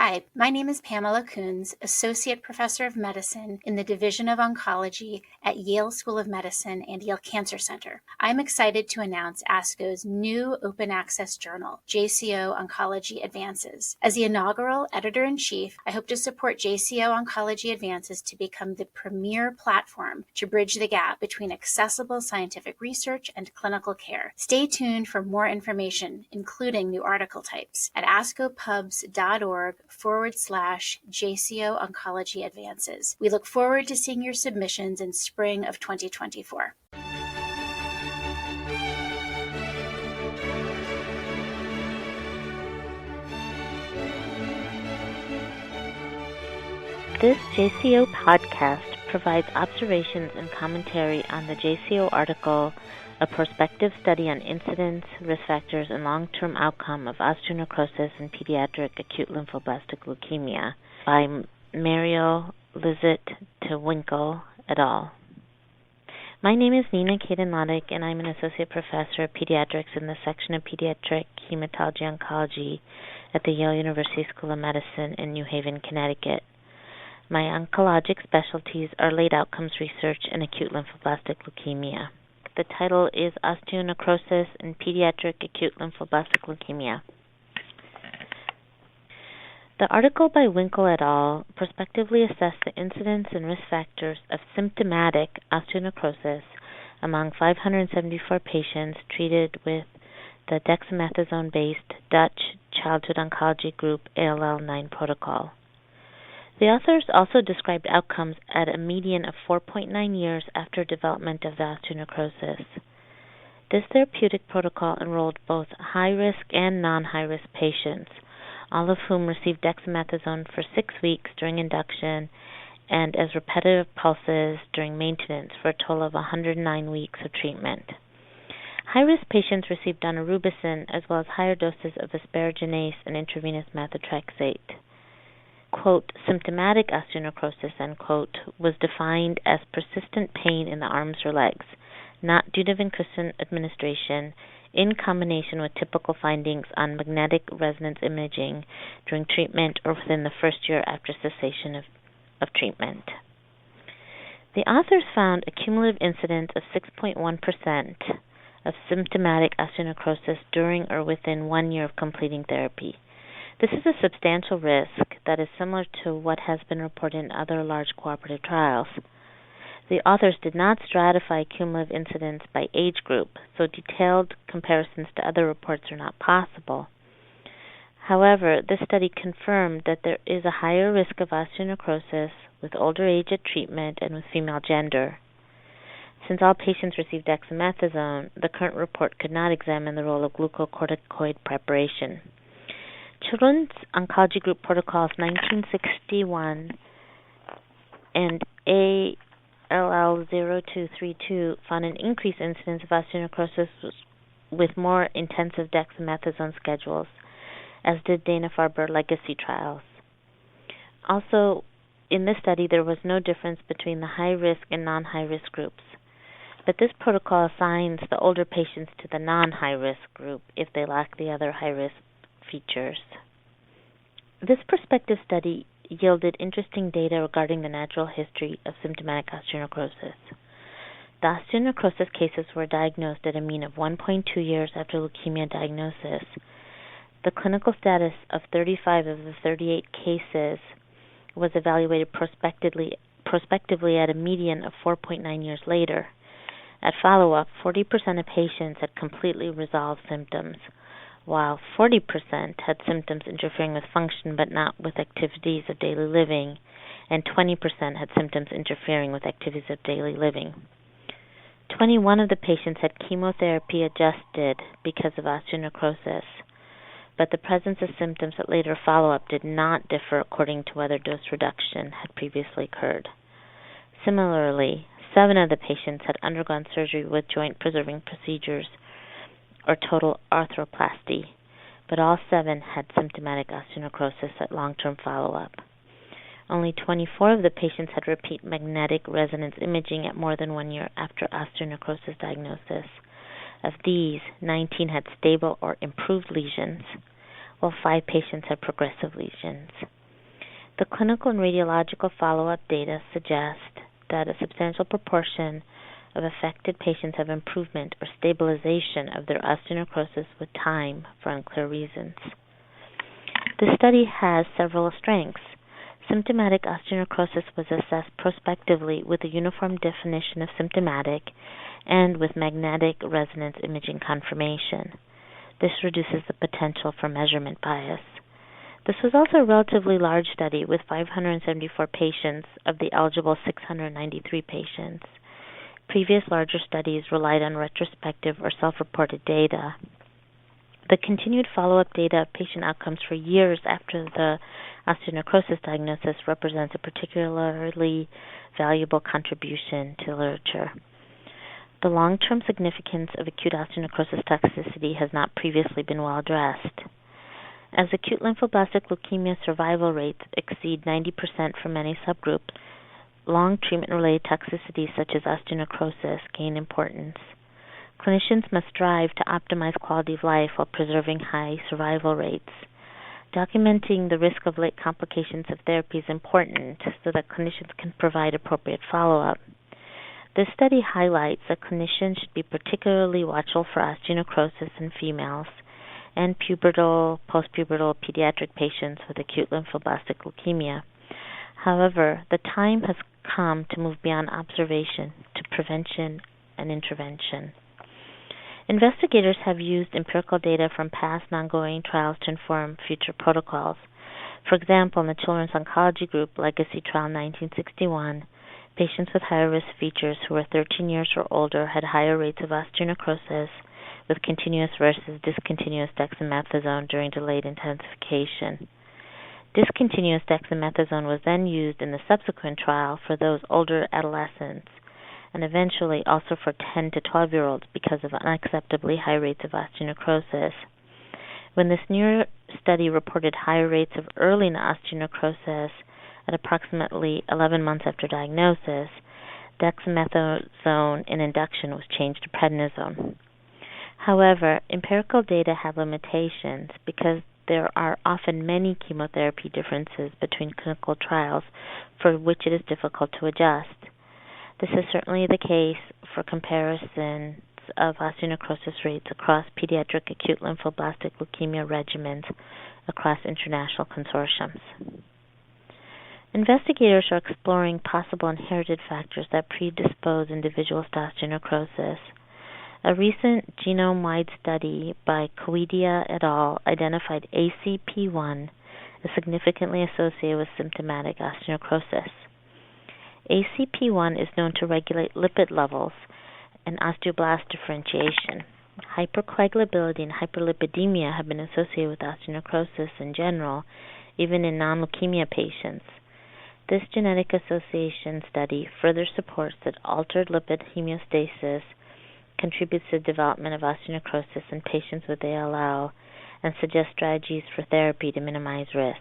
Hi, my name is Pamela Coons, Associate Professor of Medicine in the Division of Oncology at Yale School of Medicine and Yale Cancer Center. I'm excited to announce ASCO's new open access journal, JCO Oncology Advances. As the inaugural editor-in-chief, I hope to support JCO Oncology Advances to become the premier platform to bridge the gap between accessible scientific research and clinical care. Stay tuned for more information, including new article types, at ascopubs.org/JCO Oncology Advances. We look forward to seeing your submissions in spring of 2024. This JCO podcast provides observations and commentary on the JCO article, A Prospective Study on Incidence, Risk Factors, and Long-Term Outcome of Osteonecrosis in Pediatric Acute Lymphoblastic Leukemia by Mario Lizit-Winkle et al. My name is Nina Kaden-Loddick, and I'm an Associate Professor of Pediatrics in the Section of Pediatric Hematology Oncology at the Yale University School of Medicine in New Haven, Connecticut. My oncologic specialties are late outcomes research and acute lymphoblastic leukemia. The title is Osteonecrosis in Pediatric Acute Lymphoblastic Leukemia. The article by Winkle et al. Prospectively assessed the incidence and risk factors of symptomatic osteonecrosis among 574 patients treated with the dexamethasone-based Dutch Childhood Oncology Group ALL9 protocol. The authors also described outcomes at a median of 4.9 years after development of the osteonecrosis. This therapeutic protocol enrolled both high-risk and non-high-risk patients, all of whom received dexamethasone for 6 weeks during induction and as repetitive pulses during maintenance for a total of 109 weeks of treatment. High-risk patients received daunorubicin as well as higher doses of asparaginase and intravenous methotrexate. Quote, symptomatic osteonecrosis, end quote, was defined as persistent pain in the arms or legs, not due to vincristine administration, in combination with typical findings on magnetic resonance imaging during treatment or within the first year after cessation of treatment. The authors found a cumulative incidence of 6.1% of symptomatic osteonecrosis during or within 1 year of completing therapy. This is a substantial risk that is similar to what has been reported in other large cooperative trials. The authors did not stratify cumulative incidence by age group, so detailed comparisons to other reports are not possible. However, this study confirmed that there is a higher risk of osteonecrosis with older age at treatment and with female gender. Since all patients received dexamethasone, the current report could not examine the role of glucocorticoid preparation. Children's Oncology Group Protocols 1961 and ALL0232 found an increased incidence of osteonecrosis with more intensive dexamethasone schedules, as did Dana-Farber legacy trials. Also, in this study, there was no difference between the high-risk and non-high-risk groups, but this protocol assigns the older patients to the non-high-risk group if they lack the other high-risk features. This prospective study yielded interesting data regarding the natural history of symptomatic osteonecrosis. The osteonecrosis cases were diagnosed at a mean of 1.2 years after leukemia diagnosis. The clinical status of 35 of the 38 cases was evaluated prospectively at a median of 4.9 years later. At follow-up, 40% of patients had completely resolved symptoms, while 40% had symptoms interfering with function but not with activities of daily living, and 20% had symptoms interfering with activities of daily living. 21 of the patients had chemotherapy adjusted because of osteonecrosis, but the presence of symptoms at later follow-up did not differ according to whether dose reduction had previously occurred. Similarly, 7 of the patients had undergone surgery with joint-preserving procedures or total arthroplasty, but all 7 had symptomatic osteonecrosis at long-term follow-up. Only 24 of the patients had repeat magnetic resonance imaging at more than 1 year after osteonecrosis diagnosis. Of these, 19 had stable or improved lesions, while 5 patients had progressive lesions. The clinical and radiological follow-up data suggest that a substantial proportion of affected patients have improvement or stabilization of their osteonecrosis with time for unclear reasons. The study has several strengths. Symptomatic osteonecrosis was assessed prospectively with a uniform definition of symptomatic and with magnetic resonance imaging confirmation. This reduces the potential for measurement bias. This was also a relatively large study with 574 patients of the eligible 693 patients. Previous larger studies relied on retrospective or self-reported data. The continued follow-up data of patient outcomes for years after the osteonecrosis diagnosis represents a particularly valuable contribution to literature. The long-term significance of acute osteonecrosis toxicity has not previously been well addressed. As acute lymphoblastic leukemia survival rates exceed 90% for many subgroups, long treatment-related toxicities such as osteonecrosis gain importance. Clinicians must strive to optimize quality of life while preserving high survival rates. Documenting the risk of late complications of therapy is important so that clinicians can provide appropriate follow-up. This study highlights that clinicians should be particularly watchful for osteonecrosis in females and pubertal, postpubertal pediatric patients with acute lymphoblastic leukemia. However, the time has come to move beyond observation to prevention and intervention. Investigators have used empirical data from past and ongoing trials to inform future protocols. For example, in the Children's Oncology Group Legacy Trial 1961, patients with higher risk features who were 13 years or older had higher rates of osteonecrosis with continuous versus discontinuous dexamethasone during delayed intensification. Discontinuous dexamethasone was then used in the subsequent trial for those older adolescents and eventually also for 10 to 12-year-olds because of unacceptably high rates of osteonecrosis. When this newer study reported higher rates of early osteonecrosis at approximately 11 months after diagnosis, dexamethasone in induction was changed to prednisone. However, empirical data have limitations because there are often many chemotherapy differences between clinical trials for which it is difficult to adjust. This is certainly the case for comparisons of osteonecrosis rates across pediatric acute lymphoblastic leukemia regimens across international consortiums. Investigators are exploring possible inherited factors that predispose individuals to osteonecrosis. A recent genome-wide study by Koidia et al. Identified ACP1 as significantly associated with symptomatic osteonecrosis. ACP1 is known to regulate lipid levels and osteoblast differentiation. Hypercoagulability and hyperlipidemia have been associated with osteonecrosis in general, even in non-leukemia patients. This genetic association study further supports that altered lipid homeostasis contributes to the development of osteonecrosis in patients with ALL and suggests strategies for therapy to minimize risk.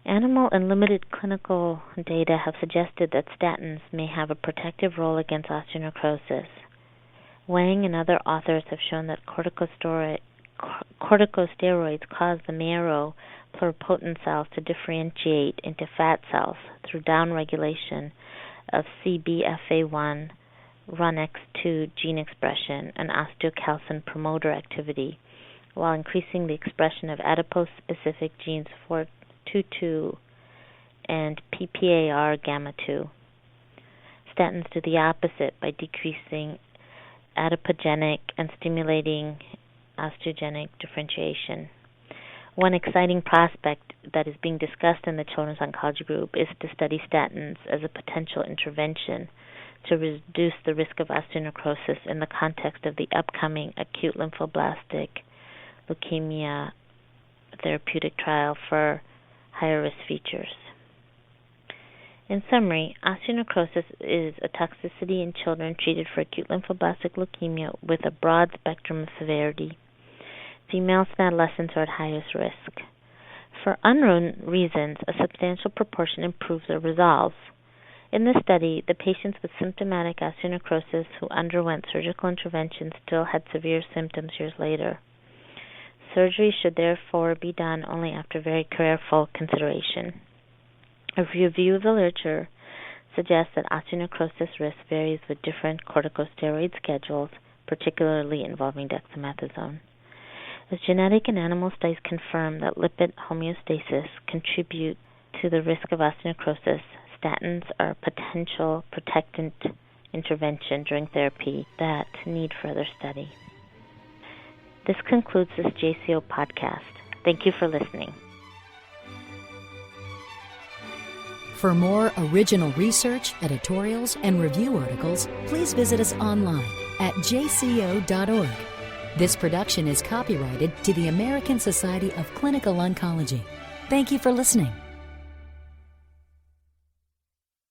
Animal and limited clinical data have suggested that statins may have a protective role against osteonecrosis. Wang and other authors have shown that corticosteroids cause the marrow pluripotent cells to differentiate into fat cells through downregulation of CBFA1, RUNX2 gene expression, and osteocalcin promoter activity, while increasing the expression of adipose-specific genes 422 and PPAR gamma 2. Statins do the opposite by decreasing adipogenic and stimulating osteogenic differentiation. One exciting prospect that is being discussed in the Children's Oncology Group is to study statins as a potential intervention to reduce the risk of osteonecrosis in the context of the upcoming acute lymphoblastic leukemia therapeutic trial for higher risk features. In summary, osteonecrosis is a toxicity in children treated for acute lymphoblastic leukemia with a broad spectrum of severity. Females and adolescents are at highest risk. For unknown reasons, a substantial proportion improves or resolves. In this study, the patients with symptomatic osteonecrosis who underwent surgical intervention still had severe symptoms years later. Surgery should therefore be done only after very careful consideration. A review of the literature suggests that osteonecrosis risk varies with different corticosteroid schedules, particularly involving dexamethasone. As genetic and animal studies confirm that lipid homeostasis contribute to the risk of osteonecrosis, statins are a potential protectant intervention during therapy that need further study. This concludes this JCO podcast. Thank you for listening. For more original research, editorials, and review articles, please visit us online at jco.org. This production is copyrighted to the American Society of Clinical Oncology. Thank you for listening.